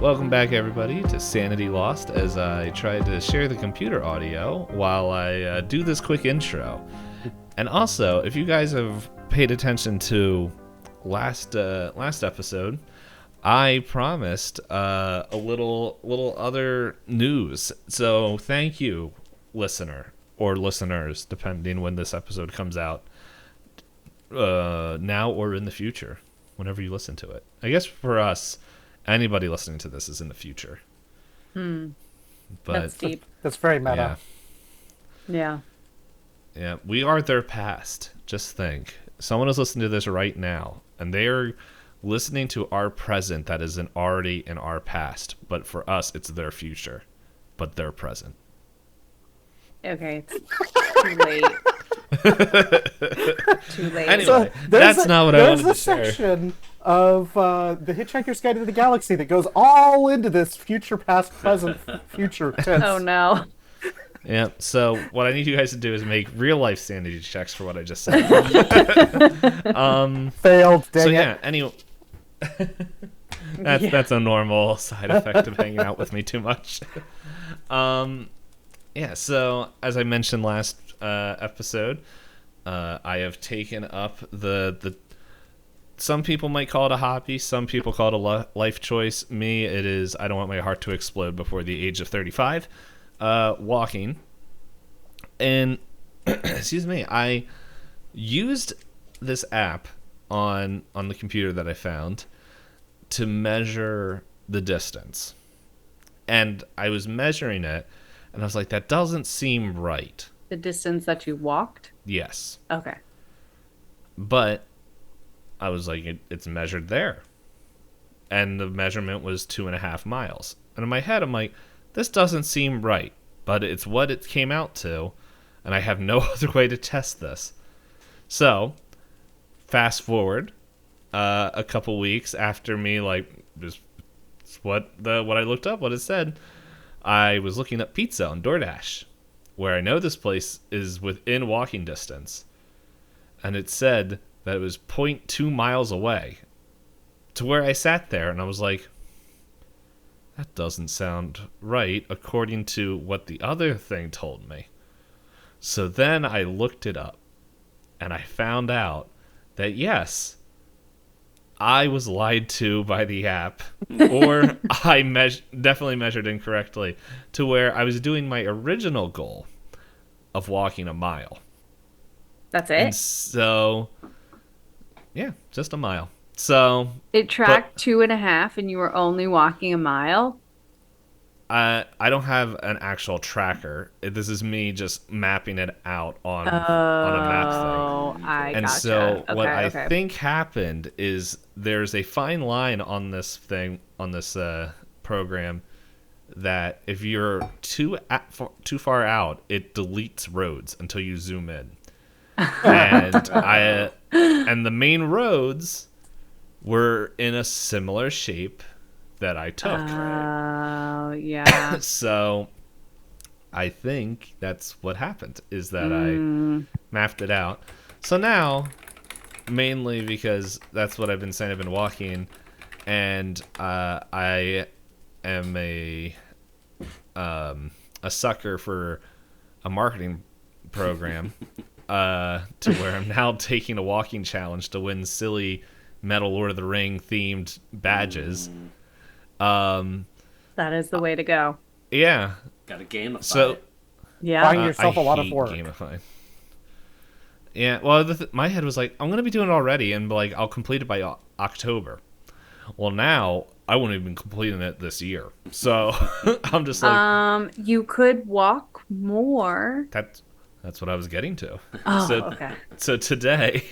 Welcome back, everybody, to Sanity Lost, as I tried to share the computer audio while I do this quick intro. And also, if you guys have paid attention to last episode, I promised a little other news. So thank you, listener, or listeners, depending when this episode comes out, now or in the future, whenever you listen to it. I guess for us, anybody listening to this is in the future. But That's deep. That's very meta. Yeah, we are their past. Just think. Someone is listening to this right now, and they are listening to our present that is already in our past. But for us, it's their future, but their present. Okay, it's too late. Too late. Anyway, So that's not what I wanted to There's a share. section of the Hitchhiker's Guide to the Galaxy that goes all into this future, past, present, future tense. Oh no. Yeah, so what I need you guys to do is make real-life sanity checks for what I just said. Failed, dang So it. yeah, anyway, that's a normal side effect of hanging out with me too much. Yeah, so as I mentioned last episode, I have taken up the some people might call it a hobby, some people call it a life choice. Me, it is I don't want my heart to explode before the age of 35. Walking. And excuse me, I used this app on the computer that I found to measure the distance. And I was measuring it, and I was like, that doesn't seem right. The distance that you walked? Yes. Okay. But I was like, it's measured there. And the measurement was 2.5 miles. And in my head, I'm like, this doesn't seem right. But it's what it came out to, and I have no other way to test this. So, fast forward a couple weeks after me, just what I looked up, what it said, I was looking up pizza on DoorDash, where I know this place is within walking distance. And it said that it was 0.2 miles away. To where I sat there and I was like, that doesn't sound right according to what the other thing told me. So then I looked it up and I found out that yes, I was lied to by the app, or I definitely measured incorrectly, to where I was doing my original goal of walking a mile. That's And it? so, yeah, just a mile. So It tracked 2.5 and you were only walking a mile? I don't have an actual tracker. This is me just mapping it out on a map thing. Oh, I And gotcha. so what I Okay. think happened is there's a fine line on this thing, on this program, that if you're too far out, it deletes roads until you zoom in. And and the main roads were in a similar shape that I took. Oh, yeah. So I think that's what happened, is that I mapped it out. So now, mainly because that's what I've been saying, I've been walking, and I am a sucker for a marketing program to where I'm now taking a walking challenge to win silly Metal Lord of the Ring themed badges. That is the way to go. Yeah. Gotta gamify So it. Yeah. Buying yourself I a lot of hate work. gamifying. Yeah, well, my head was like, I'm going to be doing it already, and I'll complete it by October. Well, now, I won't even be completing it this year. So, I'm just like... You could walk more. That's what I was getting to. Oh, so, okay. So today,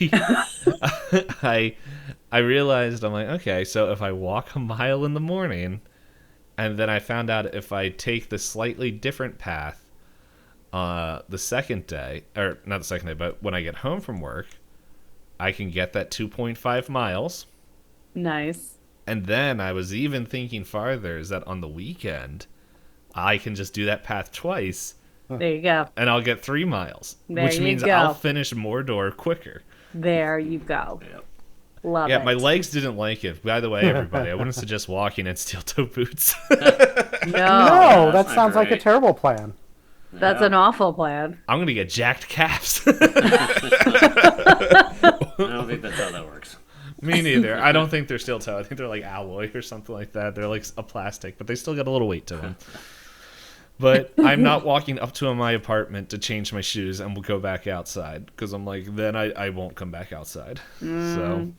I realized, I'm like, okay, so if I walk a mile in the morning, and then I found out if I take the slightly different path the second day, or not the second day, but when I get home from work, I can get that 2.5 miles. Nice. And then I was even thinking farther, is that on the weekend, I can just do that path twice, There you go. and I'll get 3 miles, There which you means go. I'll finish Mordor quicker. There you go. Yep. Love Yeah, it. my legs didn't like it. By the way, everybody, I wouldn't suggest walking in steel-toe boots. No, No, that not sounds like a great. terrible plan. that's Yeah. an awful plan. I'm gonna get jacked calves. I don't think that's how that works. Me neither. I don't think they're steel-toe. I think they're like alloy or something like that. They're like a plastic, but they still got a little weight to them. But I'm not walking up to my apartment to change my shoes and we'll go back outside because I'm like, then I won't come back outside. So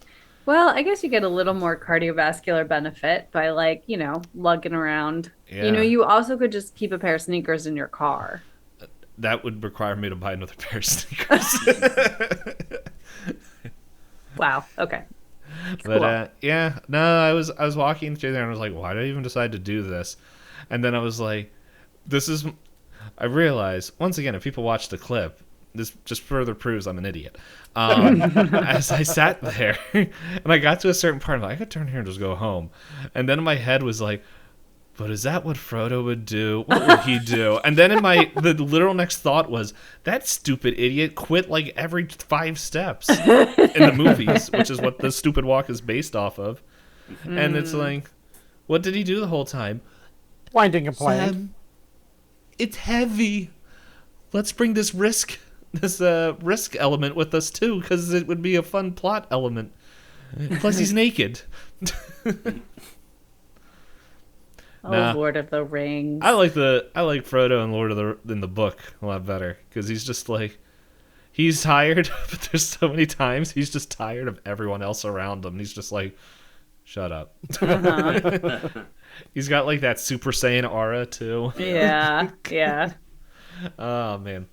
Well, I guess you get a little more cardiovascular benefit by lugging around. Yeah. You also could just keep a pair of sneakers in your car. that would require me to buy another pair of sneakers. Wow. Okay. But Cool. yeah, no, I was walking through there and I was like, why did I even decide to do this? And then I was like, I realized once again, if people watch the clip, this just further proves I'm an idiot. As I sat there and I got to a certain part, I'm like, I could turn here and just go home. And then in my head was like, but is that what Frodo would do? What would he do? And then the literal next thought was, that stupid idiot quit like every 5 steps in the movies, which is what the stupid walk is based off of. And it's like, what did he do the whole time? Winding complaint. Sam, it's heavy. Let's bring this risk element with us too, because it would be a fun plot element. Plus, he's naked. Oh, Nah. Lord of the Rings. I like Frodo in the book a lot better because he's just like, he's tired, but there's so many times he's just tired of everyone else around him. He's just like, shut up. He's got like that Super Saiyan aura too. Yeah. Yeah. Oh man,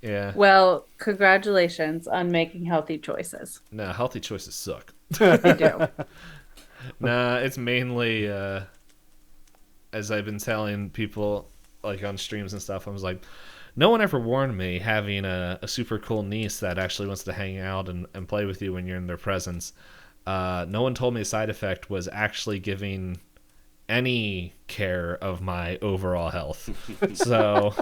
yeah. Well, congratulations on making healthy choices. No, healthy choices suck. You do. Nah, it's mainly as I've been telling people like on streams and stuff. I was like, no one ever warned me having a super cool niece that actually wants to hang out and play with you when you're in their presence. No one told me a side effect was actually giving any care of my overall health. So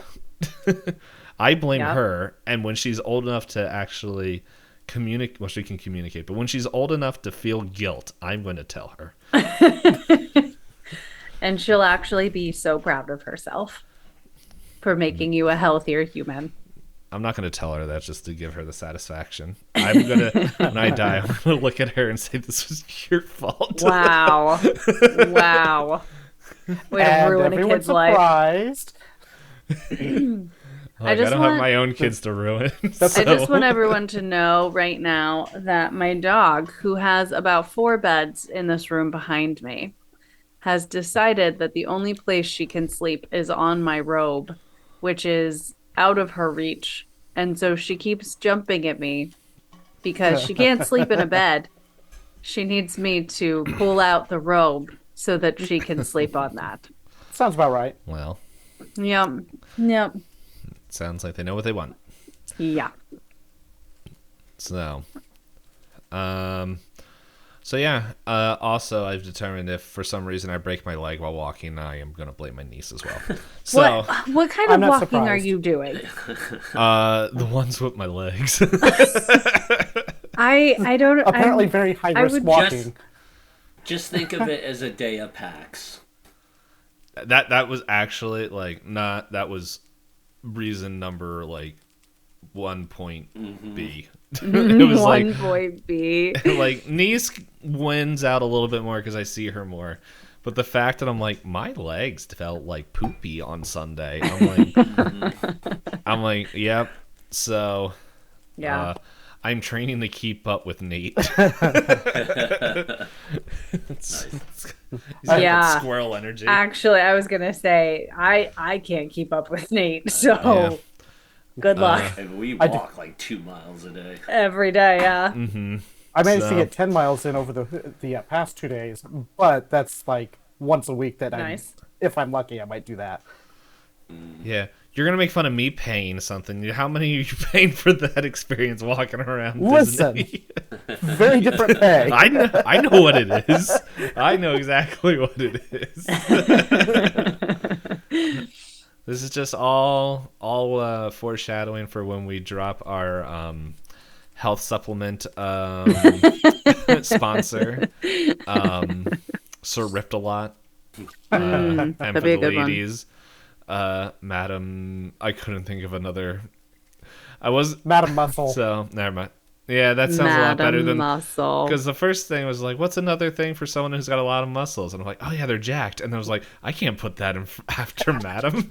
I blame Yeah. her. And when she's old enough to actually communicate, well, she can communicate, but when she's old enough to feel guilt, I'm going to tell her. And she'll actually be so proud of herself for making you a healthier human. I'm not going to tell her that just to give her the satisfaction. I'm going to, when I die, I'm going to look at her and say, this was your fault. Wow. Wow. Way to And ruin a everyone's kid's life. surprised. Like, I just don't want- have my own kids to ruin. I so- just want everyone to know right now that my dog, who has about 4 beds in this room behind me, has decided that the only place she can sleep is on my robe, which is out of her reach. And so she keeps jumping at me because she can't sleep in a bed. She needs me to pull out the robe so that she can sleep on that. Sounds about right. Well, Yep. Yep. sounds like they know what they want. Yeah. So, so yeah. Also, I've determined if for some reason I break my leg while walking, I am going to blame my niece as well. So, What kind I'm of not walking are surprised. you doing? the ones with my legs. I don't. Apparently, very high risk would walking. Just think of it as a day of PAX. that was actually like not. That was reason number like 1.B. It was like one point B. like niece wins out a little bit more because I see her more. But the fact that I'm like, my legs felt like poopy on Sunday. I'm like, yep. So, Yeah. I'm training to keep up with Nate. He's got Yeah. that squirrel energy. Actually, I was gonna say I can't keep up with Nate, so Yeah. good luck And we I d- walk like 2 miles a day. every day. Yeah. I managed to So- get 10 miles in over the past 2 days, but that's like once a week that Nice. if I'm lucky, I might do that. Yeah. You're going to make fun of me paying something. How many are you paying for that experience walking around Listen. Disney? Very different pay. I know what it is. I know exactly what it is. This is just all foreshadowing for when we drop our health supplement sponsor. Sir Ripped-A-Lot. And for that'd be a the good one. ladies, Madam, I couldn't think of another. I was Madam Muscle. so never mind. Yeah, that sounds a lot better Madam than Muscle. because the first thing was like, what's another thing for someone who's got a lot of muscles? And I'm like, oh yeah, they're jacked. And I was like, I can't put that in after Madam.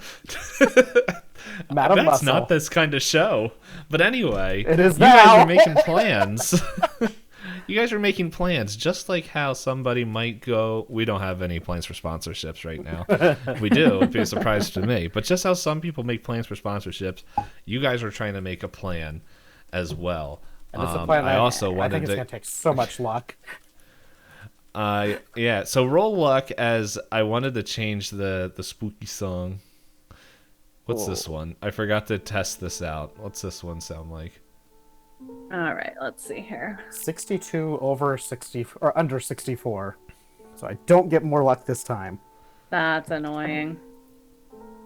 Madam That's Muscle. not this kind of show. But anyway, It is you guys now. are making plans. You guys are making plans, just like how somebody might go. We don't have any plans for sponsorships right now. We do. It'd be a surprise to me. But just how some people make plans for sponsorships, you guys are trying to make a plan as well. And it's a plan I also I wanted think it's to. going to take so much luck. Yeah. So roll luck as I wanted to change the spooky song. What's this one? I forgot to test this out. What's this one sound like? All right, let's see here. 62 over 60 or under 64. So I don't get more luck this time, That's annoying.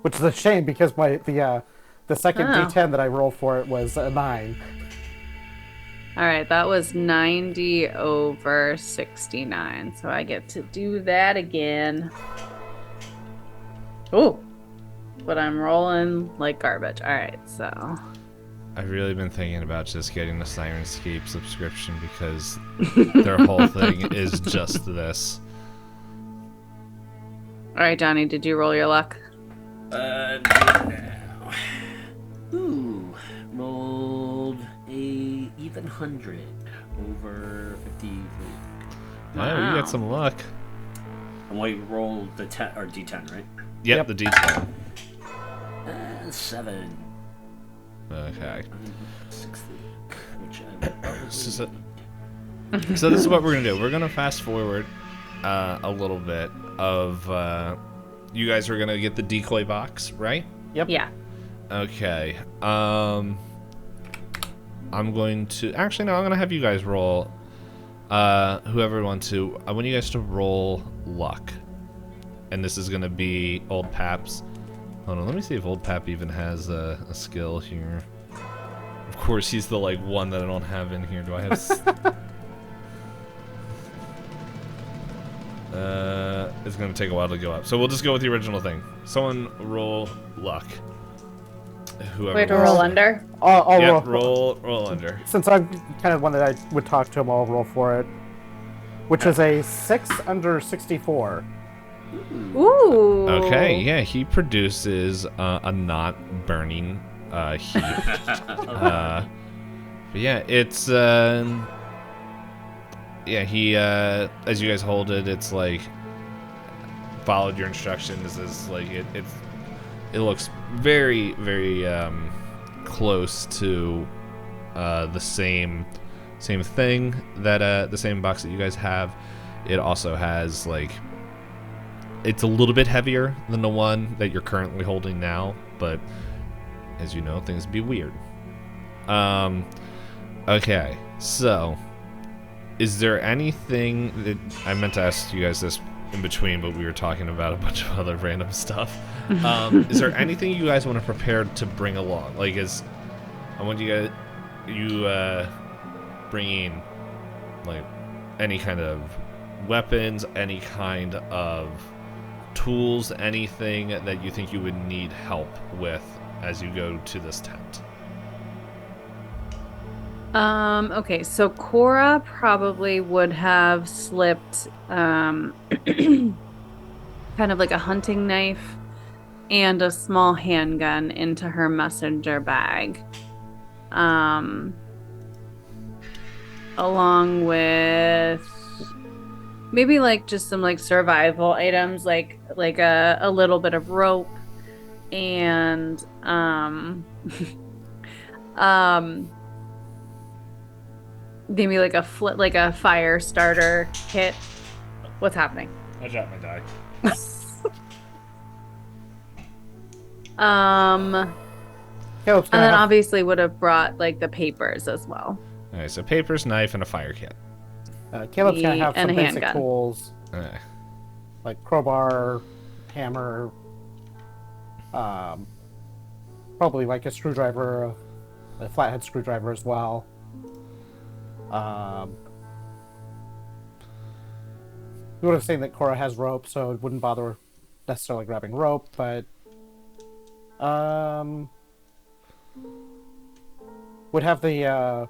which is a shame because the second Oh. D10 that I rolled for it was a 9. All right, that was 90 over 69. So I get to do that again. Oh, but I'm rolling like garbage. All right, so I've really been thinking about just getting the Sirenscape subscription because their whole thing is just this. all right, Johnny, did you roll your luck? Now. Ooh, rolled a even 100 over 53. Oh, you got some luck. And we rolled the 10 or D10, right? Yep, the detail. 7. Okay. 60. Which I would probably So this is what we're gonna do. We're gonna fast forward a little bit of you guys are gonna get the decoy box, right? Yep. Yeah. Okay. I'm going to actually no. I'm gonna have you guys roll. Whoever wants to. I want you guys to roll luck, and this is gonna be Old Pap's. Hold on. Let me see if Old Pap even has a skill here. Of course, he's the one that I don't have in here. Do I have? It's gonna take a while to go up, so we'll just go with the original thing. Someone roll luck. Whoever. We have to wants roll under. I'll Yep, roll. roll under. Since I'm kind of one that I would talk to him, I'll roll for it. Which is a 6 under 64. Ooh. Okay, yeah, he produces a not burning heat. But yeah, it's yeah, he as you guys hold it, it's like followed your instructions. Is like it looks very very close to the same thing that the same box that you guys have. It also has it's a little bit heavier than the one that you're currently holding now, but as you know, things be weird. Okay, so is there anything that I meant to ask you guys this in between, but we were talking about a bunch of other random stuff. Is there anything you guys want to prepare to bring along? I want you guys, bringing any kind of weapons, any kind of tools, anything that you think you would need help with as you go to this tent. Okay, so Cora probably would have slipped kind of like a hunting knife and a small handgun into her messenger bag. Along with maybe just some survival items like a little bit of rope and maybe a fire starter kit. What's happening? I dropped my die. Caleb's And gonna then have, obviously would have brought the papers as well. Alright, so papers, knife, and a fire kit. Caleb's gonna have and some a basic handgun. tools Okay. like crowbar, hammer, probably a screwdriver, a flathead screwdriver as well. We would have seen that Cora has rope, so it wouldn't bother necessarily grabbing rope, but would have the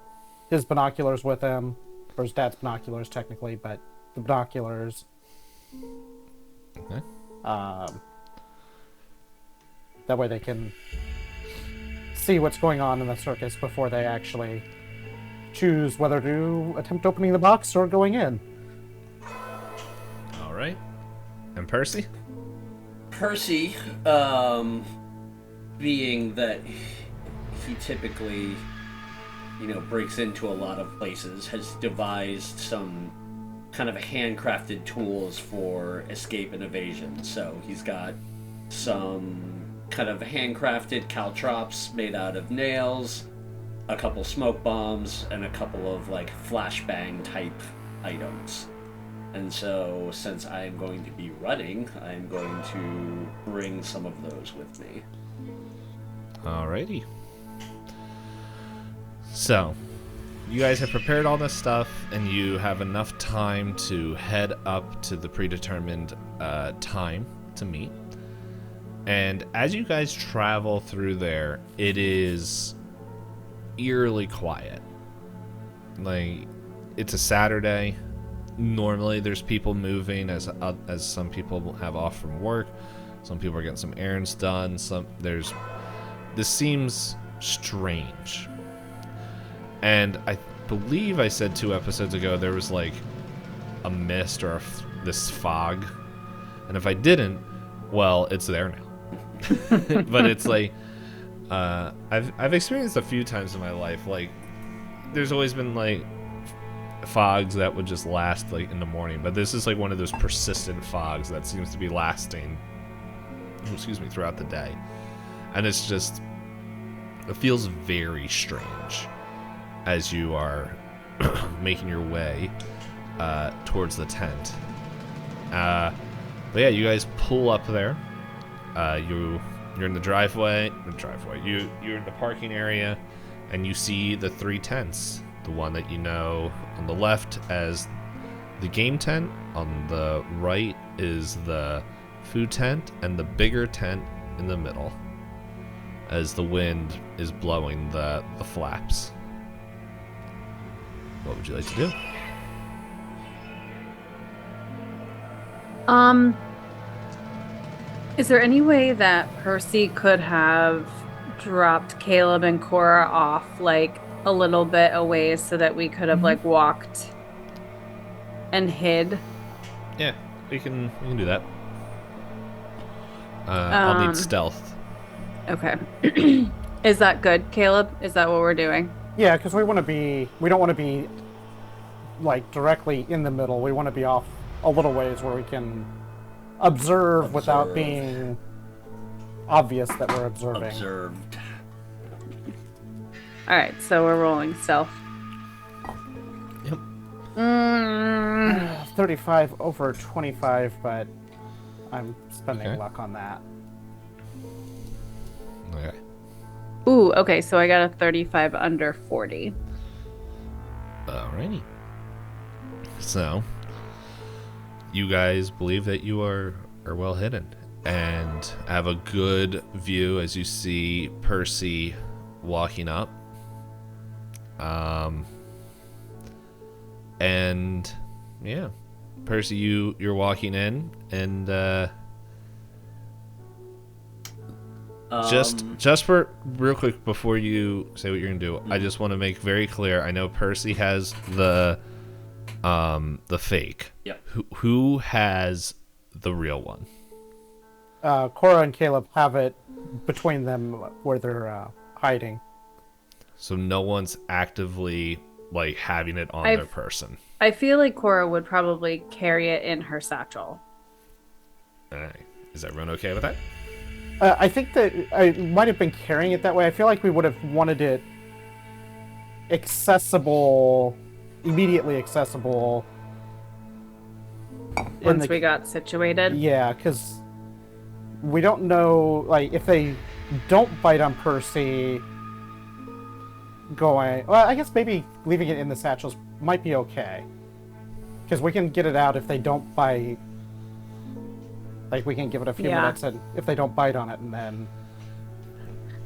his binoculars with him, or his dad's binoculars technically, but the binoculars. Okay. That way they can see what's going on in the circus before they actually choose whether to attempt opening the box or going in. All right. And Percy? Percy, being that he typically, breaks into a lot of places, has devised some kind of handcrafted tools for escape and evasion. So he's got some kind of handcrafted caltrops made out of nails, a couple smoke bombs, and a couple of flashbang type items. And so, since I am going to be running, I'm going to bring some of those with me. Alrighty. So, you guys have prepared all this stuff, and you have enough time to head up to the predetermined time to meet. And as you guys travel through there, it is eerily quiet. It's a Saturday. Normally there's people moving as some people have off from work. Some people are getting some errands done. This seems strange. And I believe I said 2 episodes ago there was a mist or this fog. And if I didn't, well, it's there now. But it's I've experienced a few times in my life. There's always been fogs that would just last in the morning, but this is one of those persistent fogs that seems to be lasting throughout the day. And it feels very strange as you are making your way towards the tent. But yeah, you guys pull up there. You're in the driveway. You're in the parking area, and you see the 3 tents. The one that you know on the left as the game tent, on the right is the food tent, and the bigger tent in the middle as the wind is blowing the flaps. What would you like to do? Is there any way that Percy could have dropped Caleb and Cora off a little bit away so that we could have walked and hid? Yeah, we can do that. I'll need stealth. Okay. Is that good, Caleb? Is that what we're doing? Yeah, because we don't want to be directly in the middle. We want to be off a little ways where we can observe without being obvious that we're observing. Observed. All right, so we're rolling stealth. Yep. 35 over 25, but I'm spending luck on that. Okay. Ooh, okay, so I got a 35 under 40. Alrighty. So, you guys believe that you are well hidden and have a good view as you see Percy walking up. And yeah, Percy, you're walking in, and just for real quick before you say what you're gonna do, I just want to make very clear. I know Percy has the fake. Yep. Who has the real one? Cora and Caleb have it between them where they're hiding. So no one's actively having it on their person. I feel like Cora would probably carry it in her satchel. Is everyone okay with that? I think that I might have been carrying it that way. I feel like we would have wanted it immediately accessible. Once we got situated? Yeah, because we don't know, if they don't bite on Percy, well, I guess maybe leaving it in the satchel is might be okay. Because we can get it out if they don't bite. Like, we can give it a few minutes, and if they don't bite on it, and then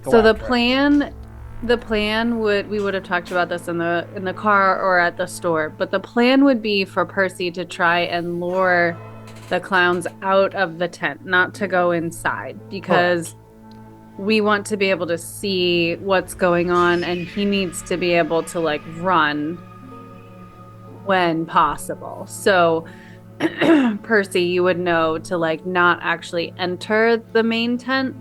go So the after it. plan we would have talked about this in the car or at the store, but the plan would be for Percy to try and lure the clowns out of the tent, not to go inside, because we want to be able to see what's going on, and he needs to be able to like run when possible. So Percy, you would know to like not actually enter the main tent,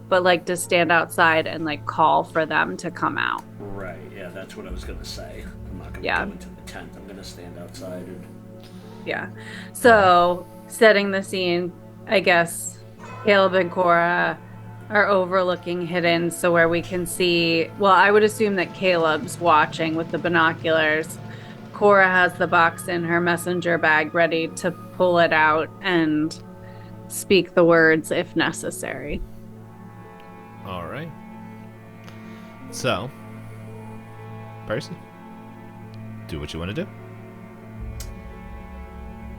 but like to stand outside and like call for them to come out. Right, yeah, that's what I was gonna say. I'm not gonna go into the tent. I'm gonna stand outside and... Yeah. So, setting the scene, I guess Caleb and Cora are overlooking hidden, so where we can see, well, I would assume that Caleb's watching with the binoculars. Cora has the box in her messenger bag ready to pull it out and speak the words if necessary. All right. So, Percy, do what you want to do.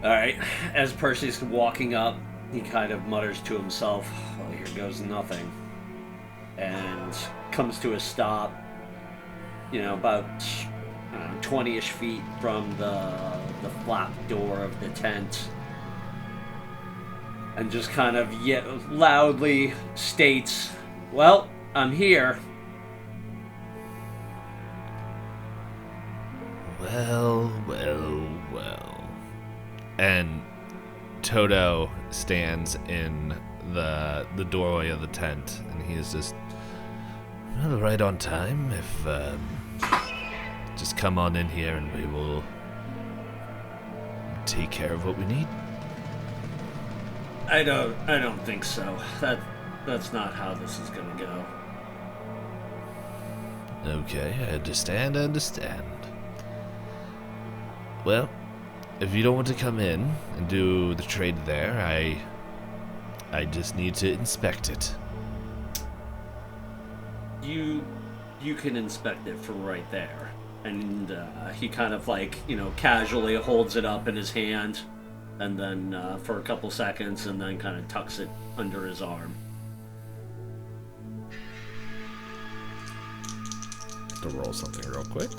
All right. As Percy's walking up, he kind of mutters to himself, well, here goes nothing. And comes to a stop, about 20-ish feet from the flap door of the tent. And just kind of loudly states, well, I'm here. Well. And Toto stands in the doorway of the tent, and he is just, well, right on time. If just come on in here, and we will take care of what we need. I don't think so. That's not how this is gonna go. Okay, I understand. Well, if you don't want to come in and do the trade there, I just need to inspect it. You can inspect it from right there. And he kind of casually holds it up in his hand, and then for a couple seconds, and then kind of tucks it under his arm. To roll something real quick.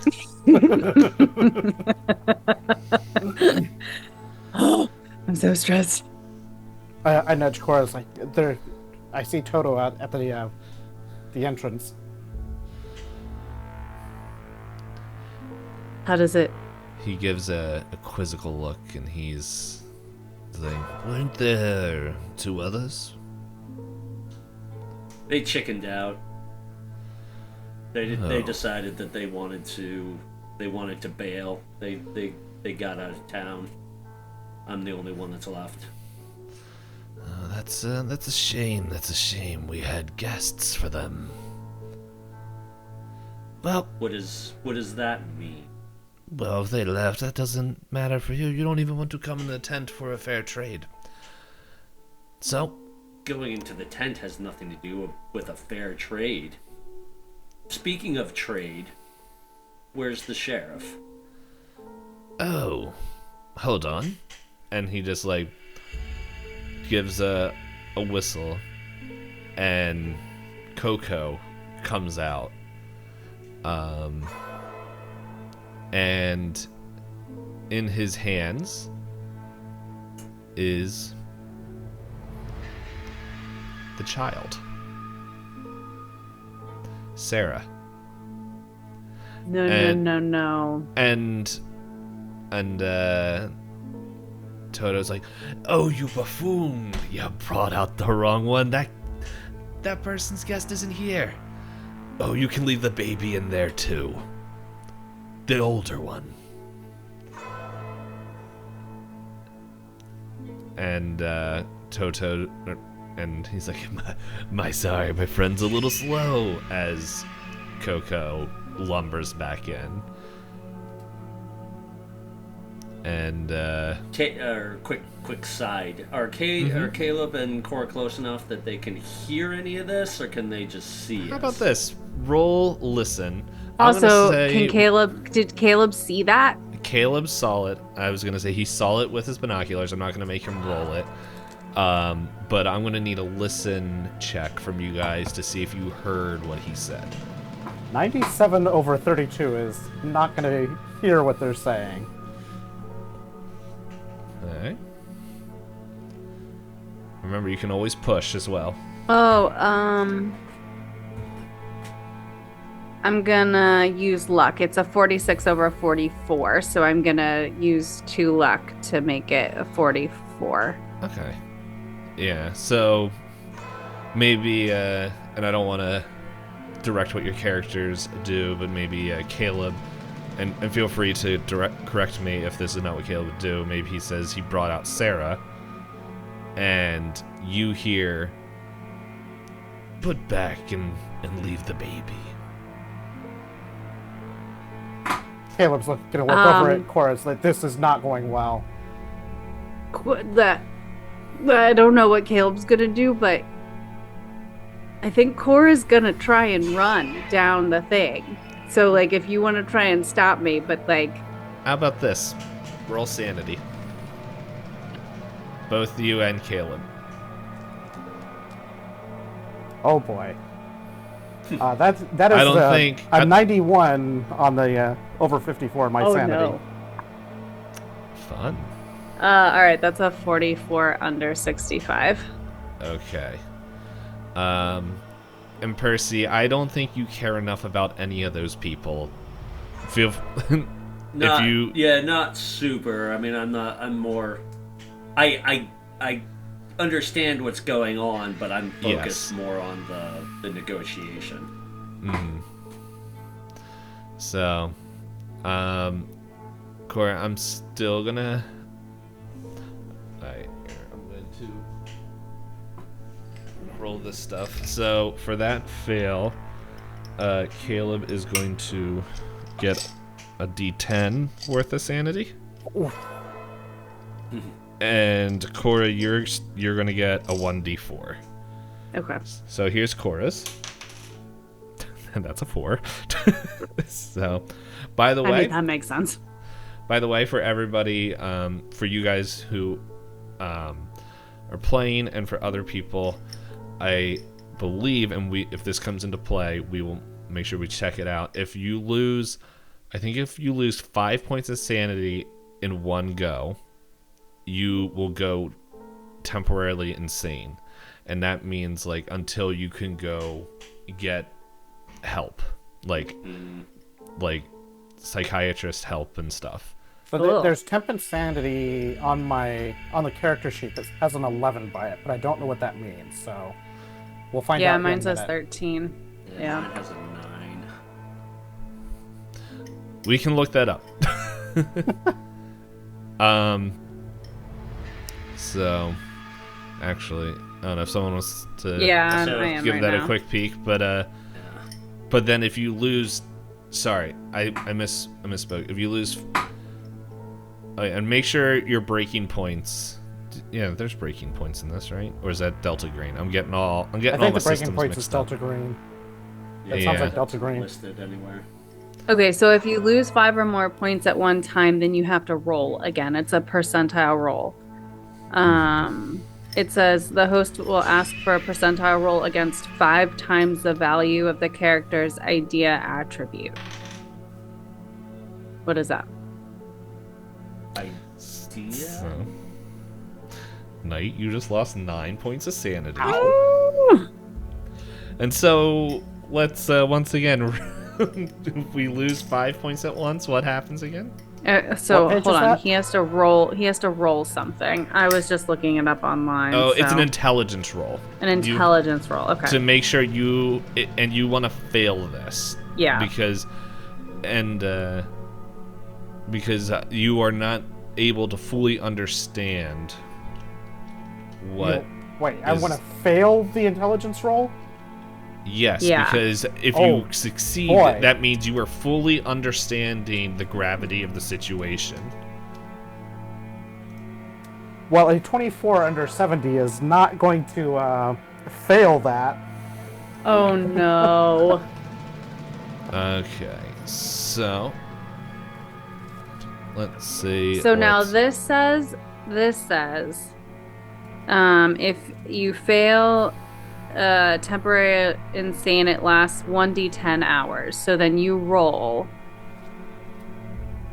I'm so stressed. I nudge Cora. It's like, I see Toto out at the entrance. How does it? He gives a quizzical look, and he's like, weren't there two others? They chickened out. They decided that they wanted to bail. They got out of town. I'm the only one that's left. That's a shame. That's a shame. We had guests for them. Well, What does that mean? well, if they left, that doesn't matter for you. You don't even want to come in the tent for a fair trade. So, Going into the tent has nothing to do with a fair trade. Speaking of trade, where's the sheriff? oh, hold on. And he just gives a whistle, and Coco comes out. And in his hands is the child, Sarah. No. And Toto's like, oh, you buffoon! You brought out the wrong one. That person's guest isn't here. Oh, you can leave the baby in there too. The older one. And Toto, and he's like, my sorry, my friend's a little slow, as Coco lumbers back in. And quick side. Are Caleb and Cora close enough that they can hear any of this, or can they just see how us? about this? Roll listen. Also, did Caleb see that? Caleb saw it. I was gonna say he saw it with his binoculars. I'm not gonna make him roll it. But I'm gonna need a listen check from you guys to see if you heard what he said. 97 over 32 is not going to hear what they're saying. Alright. Remember, you can always push as well. Oh, I'm gonna use luck. It's a 46 over 44, so I'm gonna use 2 luck to make it a 44. Okay. Yeah, so maybe, and I don't want to direct what your characters do, but maybe Caleb, and feel free to correct me if this is not what Caleb would do. Maybe he says he brought out Sarah, and you hear, put back and leave the baby. Caleb's going to look over at Chorus like this is not going well. I don't know what Caleb's gonna do, but I think Cora's gonna try and run down the thing. So, like, if you want to try and stop me, but, like... How about this? Roll Sanity. Both you and Caleb. Oh boy. That is I don't think... a 91 on the over 54 in my sanity. No. Fun. Alright, that's a 44 under 65. Okay. And Percy, I don't think you care enough about any of those people. Feel Not, if you not super. I mean, I'm more. I understand what's going on, but I'm focused more on the negotiation. Mm-hmm. So, Cora, I'm still gonna. Alright, here, I'm going to roll this stuff. So for that fail, Caleb is going to get a D10 worth of sanity. And Cora, you're gonna get a 1d4. Okay. So here's Cora's. And that's a 4. So, by the way, that makes sense. By the way, for everybody, for you guys who are playing, and for other people, I believe, and if this comes into play, we will make sure we check it out. If you lose 5 points of sanity in one go, you will go temporarily insane, and that means like until you can go get help, like psychiatrist help and stuff. So there's temp insanity on the character sheet that has an 11 by it, but I don't know what that means. So we'll find out. Yeah, mine says 13. Yeah. Mine has a 9. We can look that up. So actually, I don't know if someone wants to I am give right that now. a quick peek, but then if you lose, sorry, I misspoke. If you lose, and make sure your breaking points. Yeah, there's breaking points in this, right? Or is that Delta Green? I'm getting all I my think the breaking systems points is mixed up. Delta Green. Yeah, It sounds like Delta Green. listed anywhere. Okay, so if you lose 5 or more points at one time, then you have to roll again. It's a percentile roll. It says the host will ask for a percentile roll against 5 times the value of the character's idea attribute. What is that? Idea? So, Nite, you just lost 9 points of sanity. And so let's once again, if we lose 5 points at once, what happens again? So What page hold is on, that? he has to roll something. I was just looking it up online. Oh, it's so- an intelligence roll. An intelligence roll. Okay. To make sure you want to fail this. Yeah. Because you are not able to fully understand what. Wait, I want to fail the intelligence roll? Yes, Yeah. because if Oh, you succeed, boy. that means you are fully understanding the gravity of the situation. Well, a 24 under 70 is not going to fail that. Oh no. Okay, so let's see. So now what's- this says, if you fail temporary insane, it lasts 1d10 hours. So then you roll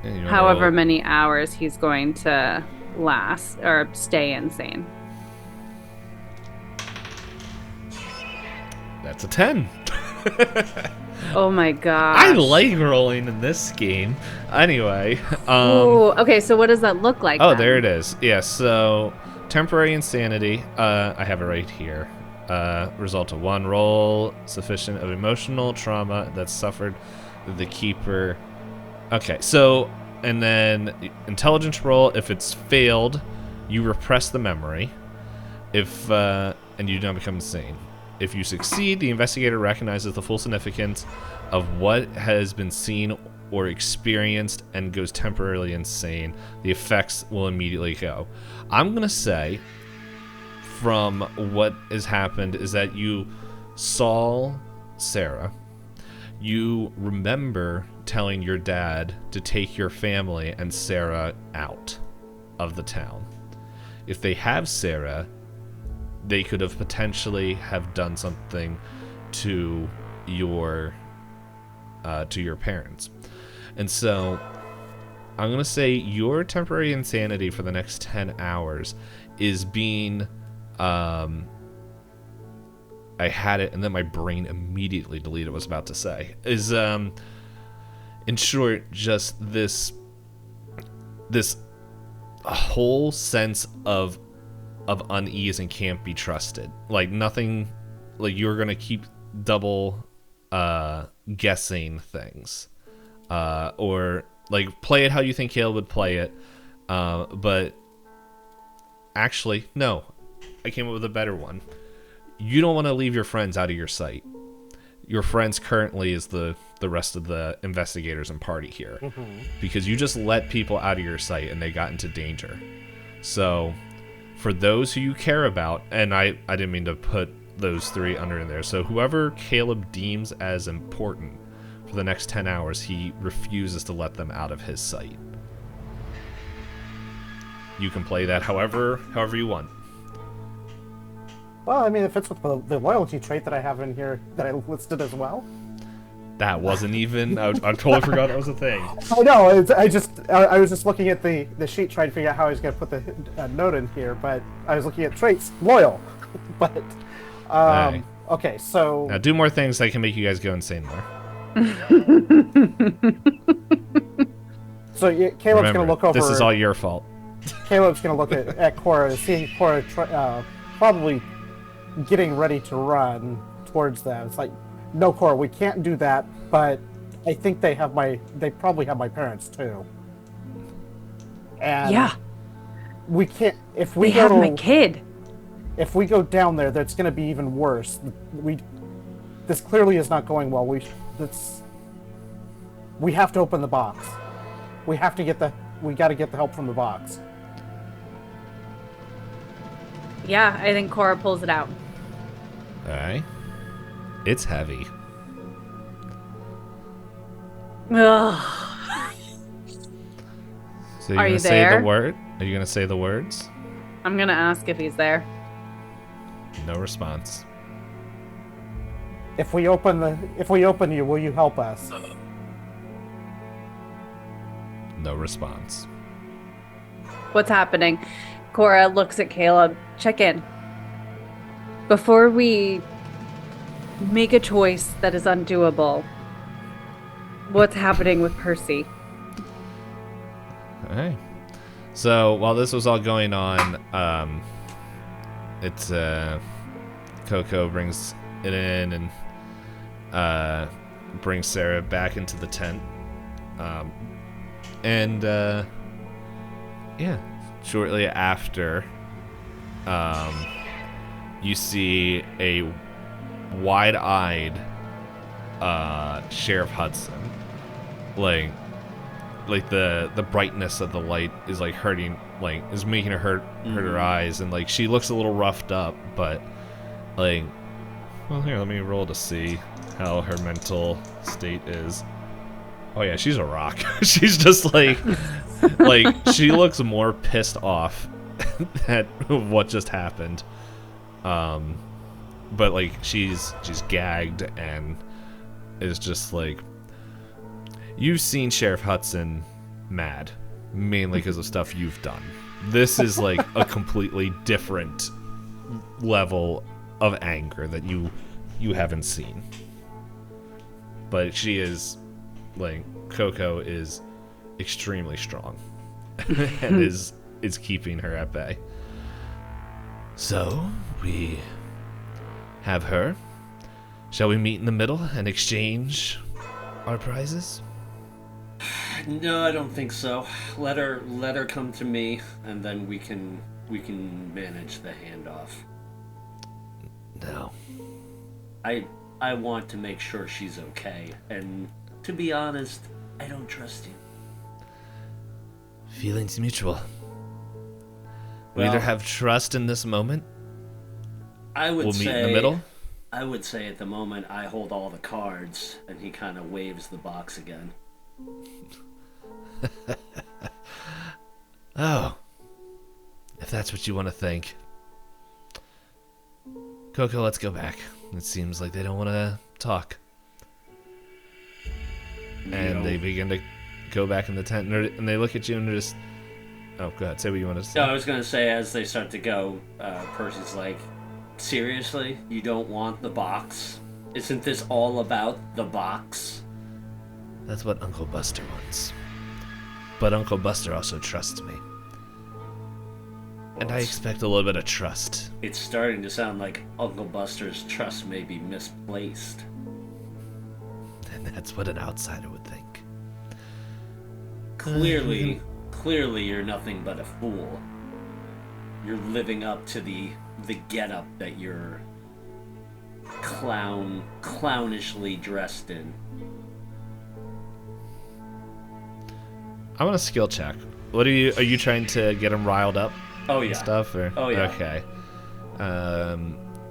Yeah, you wanna however roll- many hours he's going to last or stay insane. That's a 10. Oh my gosh. I like rolling in this game. Anyway, Ooh, okay, so what does that look like? oh, then? there it is. Yeah, so temporary insanity. I have it right here. Result of 1 roll sufficient of emotional trauma that's suffered the keeper. Okay, so and then intelligence roll. If it's failed, you repress the memory. If and you don't become insane. If you succeed, the investigator recognizes the full significance of what has been seen or experienced and goes temporarily insane. The effects will immediately go. I'm going to say, from what has happened, is that you saw Sarah. You remember telling your dad to take your family and Sarah out of the town. If they have Sarah, they could have potentially have done something to your parents. And so I'm going to say your temporary insanity for the next 10 hours is being I had it and then my brain immediately deleted what I was about to say. Is in short just this whole sense of unease and can't be trusted. Like nothing, like you're gonna keep double guessing things, or like play it how you think Caleb would play it, but actually no, I came up with a better one. You don't want to leave your friends out of your sight. Your friends currently is the rest of the investigators and party here, because you just let people out of your sight and they got into danger. So for those who you care about, and I didn't mean to put those 3 under in there, so whoever Caleb deems as important for the next 10 hours, he refuses to let them out of his sight. You can play that however you want. Well, I mean, it fits with the loyalty trait that I have in here that I listed as well. That wasn't even, I totally forgot that was a thing. Oh no, I was just looking at the sheet trying to figure out how I was going to put the note in here, but I was looking at traits, loyal. But Right. okay, so Now do more things that can make you guys go insane more. so Caleb's Remember, going to look over. this is all your fault. Caleb's going to look at Cora, seeing Cora probably getting ready to run towards them. It's like, no, Cora, we can't do that. But I think they probably have my parents too. And Yeah, we can't. If they we have go, my kid. if we go down there, that's going to be even worse. This clearly is not going well. We have to open the box. We got to get the help from the box. Yeah, I think Cora pulls it out. Alright. It's heavy. Ugh. So you're Are gonna you say there? the word? Are you gonna say the words? I'm gonna ask if he's there. No response. If we open you, will you help us? No response. What's happening? Cora looks at Caleb. Check in. Before we make a choice that is undoable, what's happening with Percy? Alright. So while this was all going on, it's Coco brings it in and brings Sarah back into the tent. Yeah, shortly after, you see a wide-eyed Sheriff Hudson, like the brightness of the light is like hurting, like is making her hurt her eyes, and like she looks a little roughed up, but like, well, here, let me roll to see how her mental state is. Oh yeah, she's a rock. She's just like Like, she looks more pissed off at what just happened. But like she's gagged and is just like, you've seen Sheriff Hudson mad, mainly because of stuff you've done. This is like a completely different level of anger that you haven't seen. But she is like, Coco is extremely strong and is keeping her at bay. So we have her. Shall we meet in the middle and exchange our prizes? No, I don't think so. Let her come to me, and then we can manage the handoff. No. I want to make sure she's okay, and to be honest, I don't trust you. Feelings mutual. We Well, either have trust in this moment. We'll meet in the middle. I would say at the moment I hold all the cards, and he kind of waves the box again. Oh. If that's what you want to think. Coco, let's go back. It seems like they don't want to talk. And they begin to go back in the tent, and they look at you and they're just... Oh, go ahead. Say what you want to say. No, I was going to say, as they start to go, Percy's like, seriously? You don't want the box? Isn't this all about the box? That's what Uncle Buster wants. But Uncle Buster also trusts me. And I expect a little bit of trust. It's starting to sound like Uncle Buster's trust may be misplaced. And that's what an outsider would think. Clearly you're nothing but a fool. You're living up to the getup that you're clownishly dressed in. I want a skill check. Are you trying to get him riled up? Oh yeah. And stuff or? Oh yeah. Okay.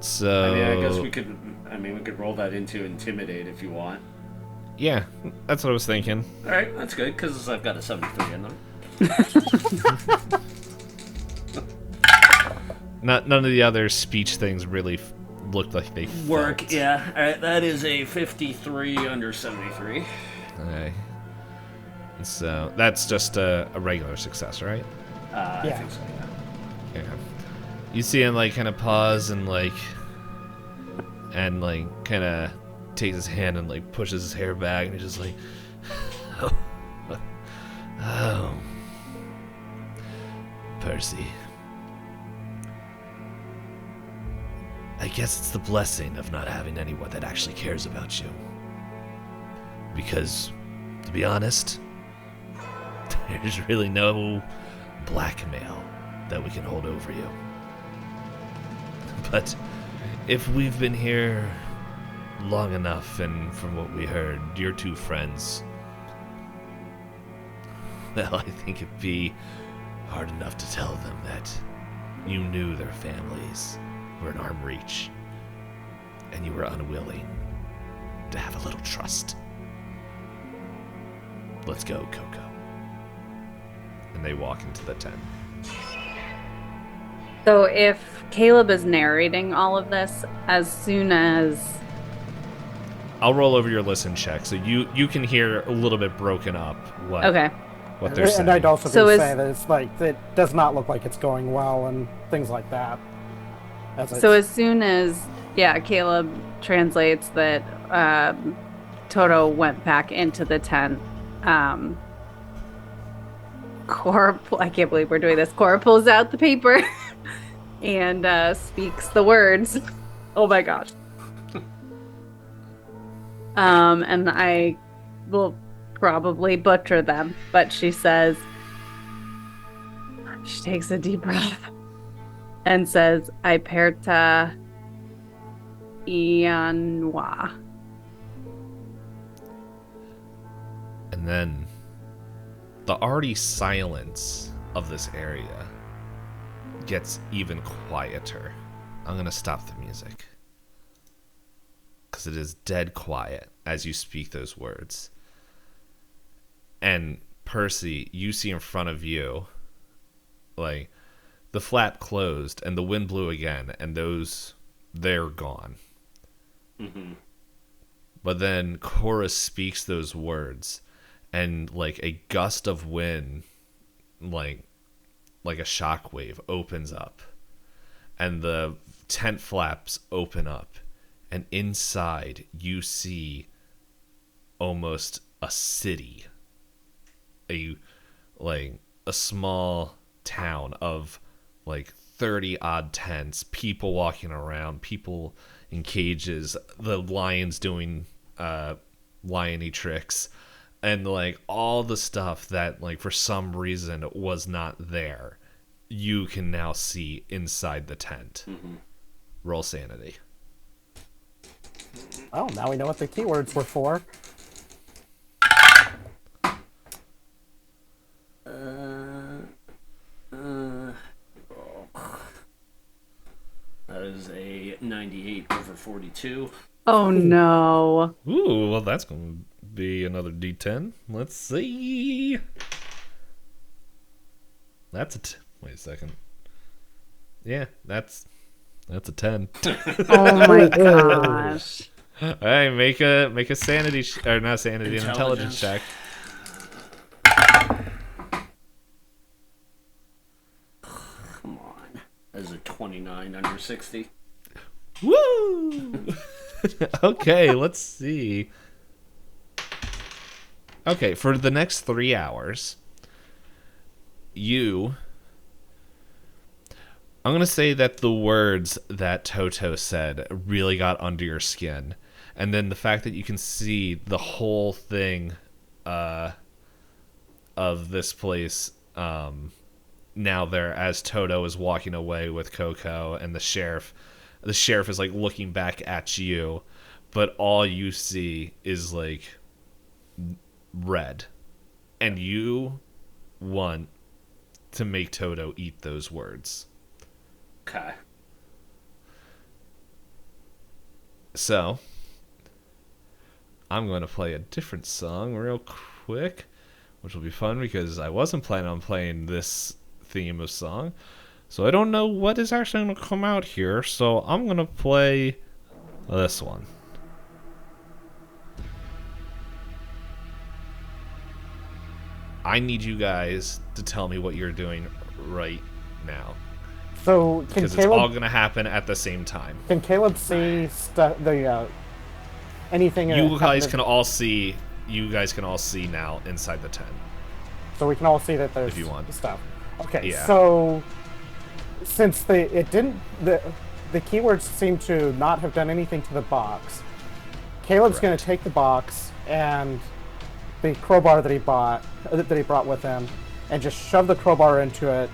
So I guess we could roll that into intimidate if you want. Yeah, that's what I was thinking. All right, that's good because I've got a 73 in them. None of the other speech things really looked like they Work, felt. yeah. All right, that is a 53 under 73. Okay. So that's just a regular success, right? I think so, yeah. Yeah. You see him like kind of pause and kind of takes his hand and like pushes his hair back and he's just like, oh, Percy. I guess it's the blessing of not having anyone that actually cares about you. Because, to be honest, there's really no blackmail that we can hold over you. But if we've been here long enough, and from what we heard, your two friends, well, I think it'd be hard enough to tell them that you knew their families were in arm's reach, and you were unwilling to have a little trust. Let's go, Coco. And they walk into the tent. So if Caleb is narrating all of this, as soon as... I'll roll over your listen check, so you can hear a little bit broken up what they're saying. And I'd also So say that it's like, it does not look like it's going well and things like that. As soon as, Caleb translates that Toto went back into the tent, Cora, I can't believe we're doing this. Cora pulls out the paper and speaks the words. Oh my gosh. And I will probably butcher them, but she says, she takes a deep breath and says, Iperta Ianwa. And then the already silence of this area gets even quieter. I'm going to stop the music, because it is dead quiet as you speak those words. And Percy, you see in front of you, like, the flap closed and the wind blew again, and they're gone. Mm-hmm. But then Cora speaks those words, and like a gust of wind, like a shockwave, opens up, and the tent flaps open up, and inside you see almost a city, a small town of like 30 odd tents, people walking around, people in cages, the lions doing liony tricks, and like all the stuff that like for some reason was not there, you can now see inside the tent. Mm-hmm. Roll sanity. Oh, now we know what the keywords were for. That is a 98 over 42. Oh no. Ooh, well that's going to be another D10. Let's see. Wait a second. Yeah, that's a 10. Oh my gosh. Hey, make a sanity or not sanity, an intelligence check. Come on. That is a 29 under 60. Woo! Okay, let's see. Okay, for the next 3 hours, I'm going to say that the words that Toto said really got under your skin. And then the fact that you can see the whole thing of this place now there as Toto is walking away with Coco and the sheriff. The sheriff is like looking back at you, but all you see is like red. And you want to make Toto eat those words. Okay. So, I'm going to play a different song real quick, which will be fun because I wasn't planning on playing this theme of song. So I don't know what is actually going to come out here, so I'm going to play this one. I need you guys to tell me what you're doing right now. So can Because it's all going to happen at the same time. Can Caleb see anything? You guys can all see. You guys can all see now inside the tent. So we can all see that there's If you want. stuff. Okay. Yeah. So since the keywords seem to not have done anything to the box, Caleb's going to take the box and the crowbar that he brought with him, and just shove the crowbar into it,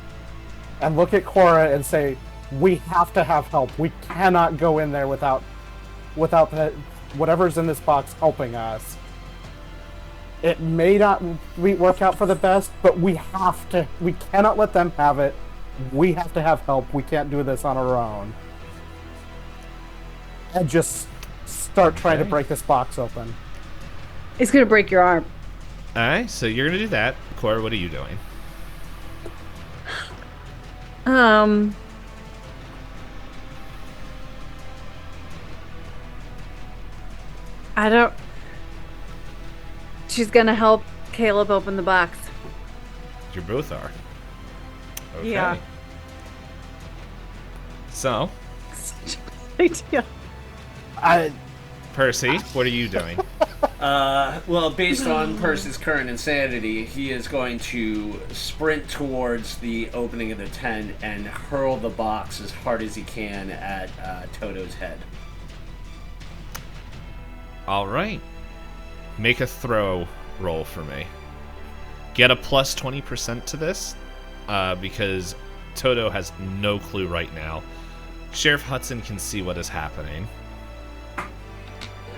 and look at Cora and say, "We have to have help. We cannot go in there without whatever's in this box helping us. It may not work out for the best, but we have to. We cannot let them have it. We have to have help. We can't do this on our own." And just start trying to break this box open. It's gonna break your arm. Alright, so you're going to do that. Cora, what are you doing? I don't. She's gonna help Caleb open the box. You both are. Okay. Yeah. So, Idea. Percy, what are you doing? Well, based on Percy's current insanity, he is going to sprint towards the opening of the tent and hurl the box as hard as he can at Toto's head. Alright. Make a throw roll for me. Get a plus 20% to this, because Toto has no clue right now. Sheriff Hudson can see what is happening.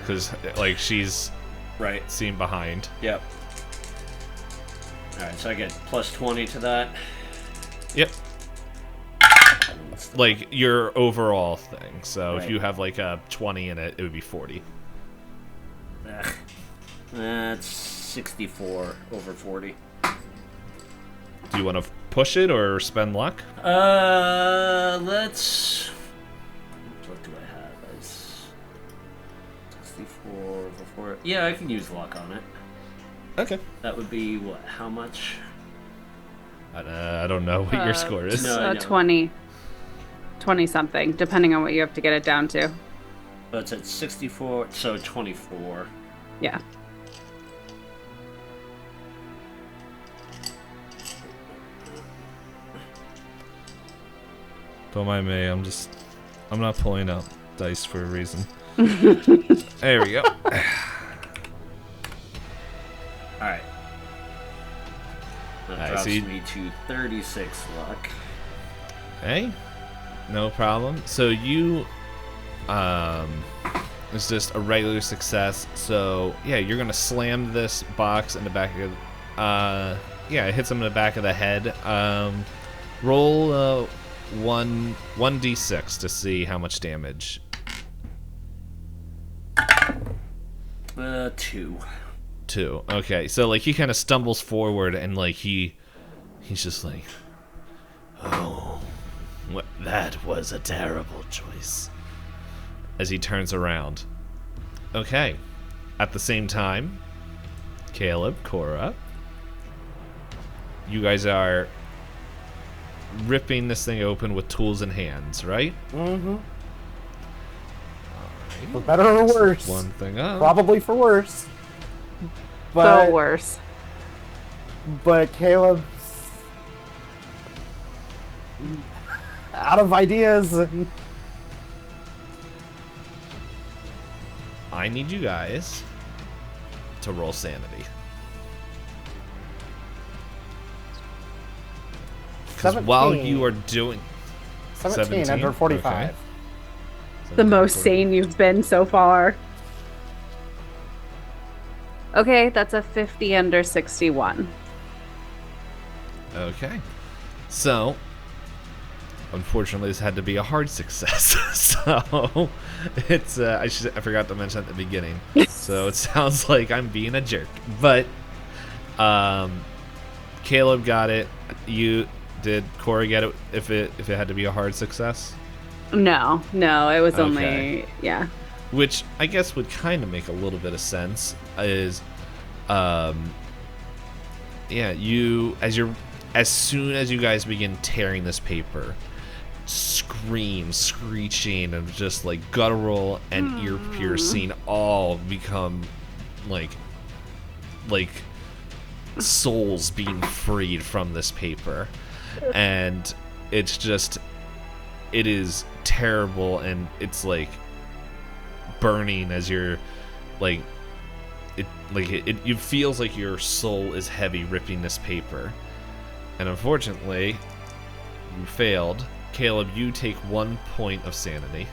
Because, like, she's Right. seen behind. Yep. Alright, so I get plus 20 to that. Yep. Like, your overall thing. So if Right. you have, like, a 20 in it, it would be 40. Ugh. That's 64 over 40. Do you want to push it or spend luck? Let's. What do I have? It's 64 before. Yeah, I can use luck on it. Okay. That would be what? How much? I don't know what your score is. No. I know. 20 something, depending on what you have to get it down to. But it's at 64, so 24. Yeah. Don't mind me. I'm not pulling out dice for a reason. There we go. Alright. That Alright, drops so you- me to 36 luck. Hey, no problem. So you, it's just a regular success. So yeah, you're gonna slam this box in the back of, yeah, it hits him in the back of the head. Roll 1d6 to see how much damage. 2. 2. Okay, so like he kind of stumbles forward and like he's just like, oh, that was a terrible choice. As he turns around. Okay. At the same time, Caleb, Cora, you guys are ripping this thing open with tools in hands, right? Mm-hmm. Alright. For better or worse. One thing up. Probably for worse. So But worse. Caleb's out of ideas. I need you guys to roll sanity. Because while 17. you are doing 17 under 45. Okay. The most sane you've been so far. Okay, that's a 50 under 61. Okay. So, unfortunately, this had to be a hard success. So, it's I forgot to mention at the beginning. So it sounds like I'm being a jerk, but Caleb got it. You did. Corey get it? If it had to be a hard success, No, it was Okay. only, yeah. which I guess would kind of make a little bit of sense. Is yeah, you as soon as you guys begin tearing this paper, screams, screeching, and just like guttural and ear piercing all become like souls being freed from this paper, and it's just, it is terrible, and it's like burning as you're like it feels like your soul is heavy ripping this paper. And unfortunately, you failed. Caleb, you take 1 point of sanity.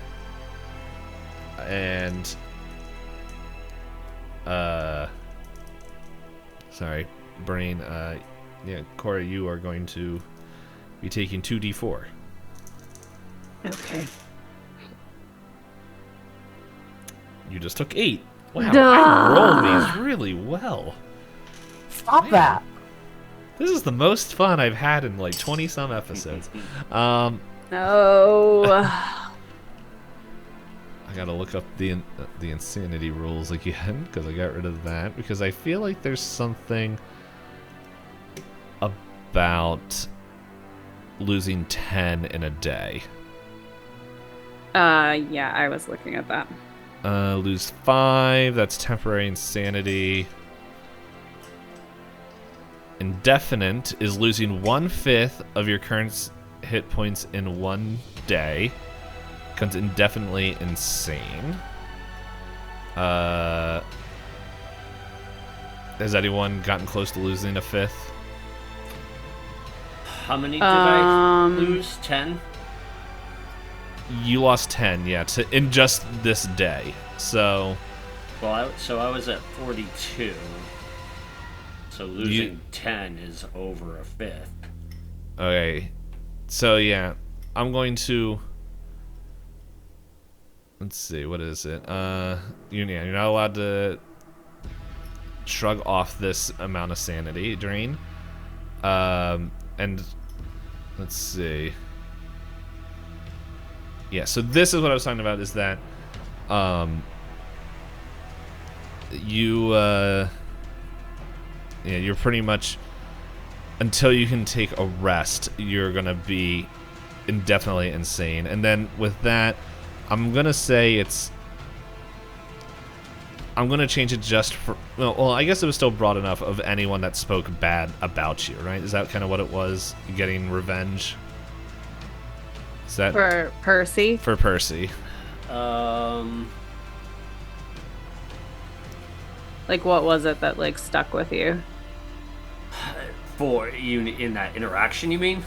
And sorry, brain, yeah, Corey, you are going to be taking 2d4. Okay. You just took 8. Wow, Duh. I rolled these really well. Stop that. This is the most fun I've had in like 20 some episodes. No. I gotta look up the insanity rules again because I got rid of that, because I feel like there's something about losing 10 in a day. Yeah, I was looking at that. Lose 5, that's temporary insanity. Indefinite is losing 1/5 of your current hit points in 1 day. Becomes indefinitely insane. Has anyone gotten close to losing a 5th? How many did I lose? 10? You lost 10, yeah, in just this day. So Well, I was at 42. So losing 10 is over a 5th. okay, so yeah, I'm going to. Let's see, what is it? You're not allowed to shrug off this amount of sanity drain. And and let's see. Yeah, so this is what I was talking about, is that you're pretty much, until you can take a rest, you're gonna be indefinitely insane. And then with that, I'm gonna say I'm gonna change it just for, well, I guess it was still broad enough of anyone that spoke bad about you, right? Is that kind of what it was? Getting revenge? Is that For Percy? for Percy? Like, what was it that, like, stuck with you? For you in that interaction, you mean?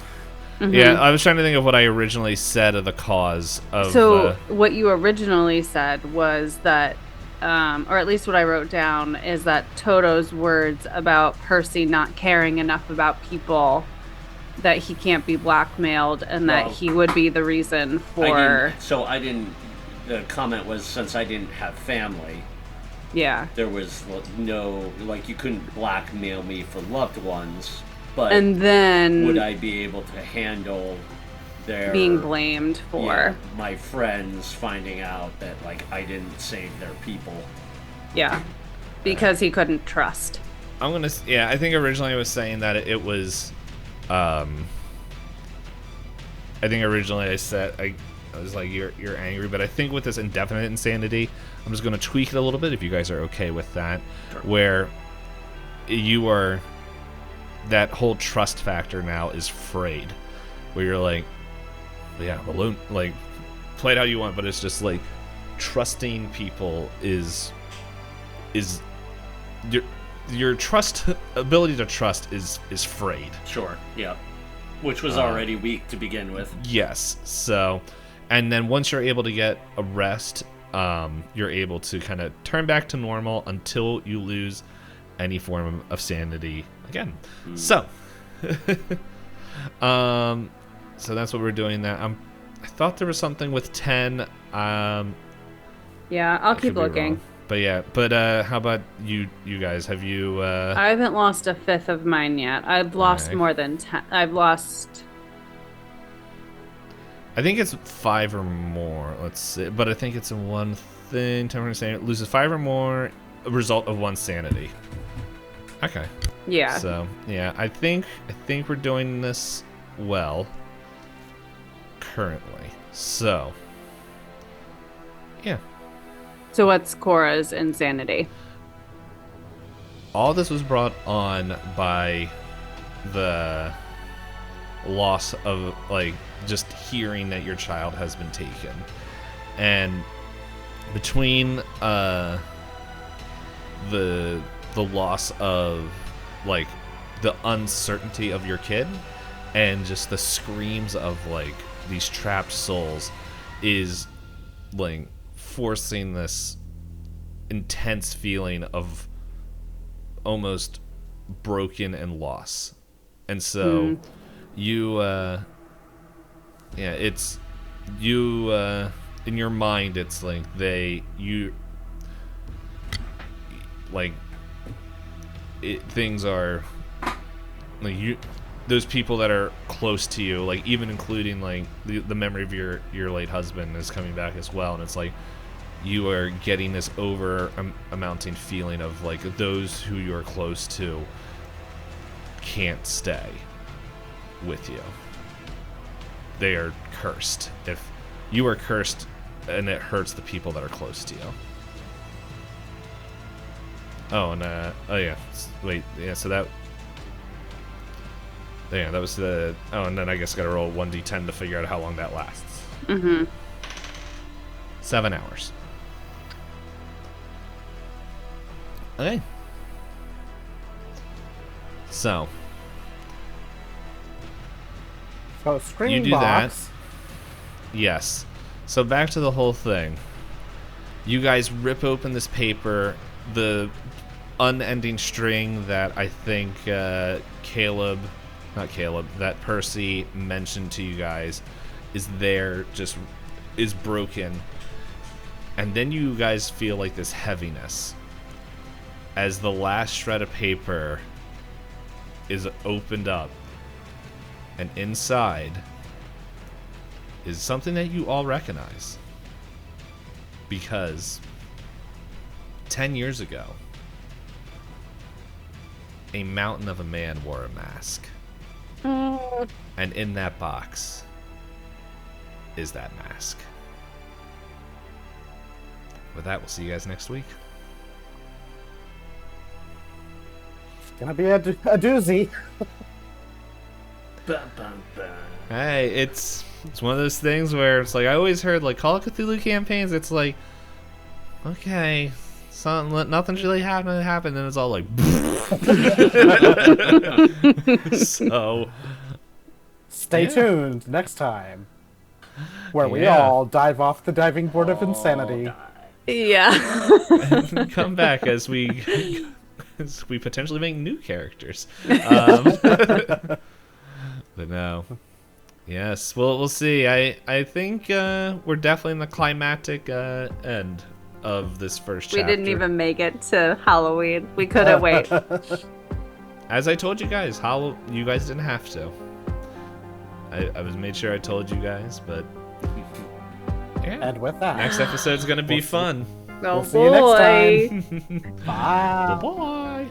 Yeah, I was trying to think of what I originally said of the cause of. So, what you originally said was that, or at least what I wrote down, is that Toto's words about Percy not caring enough about people, that he can't be blackmailed, and that he would be the reason for. The comment was, since I didn't have family, Yeah. there was no, like, you couldn't blackmail me for loved ones, but And then would I be able to handle their being blamed for. my friends finding out that, like, I didn't save their people? Yeah. Because he couldn't trust. I think originally I was saying that it was, I think originally I said, I was like, you're angry, but I think with this indefinite insanity, I'm just going to tweak it a little bit, if you guys are okay with that, Sure. where you are, that whole trust factor now is frayed, where you're like, yeah, alone, like, play it how you want, but it's just like, trusting people is your trust ability to trust is frayed. Sure, yeah. Which was already weak to begin with. Yes. So, and then once you're able to get a rest, you're able to kind of turn back to normal until you lose any form of sanity again. So, so that's what we're doing now. I thought there was something with 10. Yeah, I'll could keep be looking. wrong. But yeah, how about you guys? Have you I haven't lost a fifth of mine yet. I've lost Okay. more than 10. I've lost. I think it's 5 or more. Let's see. But I think it's in one thing. Temporary sanity loses 5 or more, a result of 1 sanity. Okay. Yeah. So yeah, I think we're doing this well currently. So yeah, So what's Cora's insanity? all this was brought on by the loss of, like, just hearing that your child has been taken, and between the loss of, like, the uncertainty of your kid and just the screams of, like, these trapped souls is, like, forcing this intense feeling of almost broken and loss. And so it's you in your mind, it's like things are like those people that are close to you, like, even including, like, the memory of your late husband is coming back as well, and it's like you are getting this amounting feeling of, like, those who you're close to can't stay with you. They are cursed. If you are cursed, and it hurts the people that are close to you. Oh, and so that. Yeah, that was the. Oh, and then I guess I gotta roll 1d10 to figure out how long that lasts. 7 hours. Okay. So screen you do box. that. Yes. So back to the whole thing. You guys rip open this paper, the unending string that I think that Percy mentioned to you guys is there, just is broken. And then you guys feel like this heaviness as the last shred of paper is opened up, And inside is something that you all recognize. Because 10 years ago, a mountain of a man wore a mask. And in that box is that mask. With that, we'll see you guys next week. It's gonna be a doozy. Bum, bum, bum. Hey, it's one of those things where it's like I always heard like Call of Cthulhu campaigns. It's like, okay, nothing's really happened, and it's all like. So, Stay tuned next time, where we Yeah. all dive off the diving board of insanity. Yeah. come back as we potentially make new characters. But no. Yes, we'll see. I think we're definitely in the climactic end of this first We chapter. didn't even make it to Halloween. We couldn't wait. As I told you guys, you guys didn't have to. I was made sure I told you guys, but yeah. And with that, Next episode's gonna be fun. Oh We'll see you next boy. time. Bye. Bye.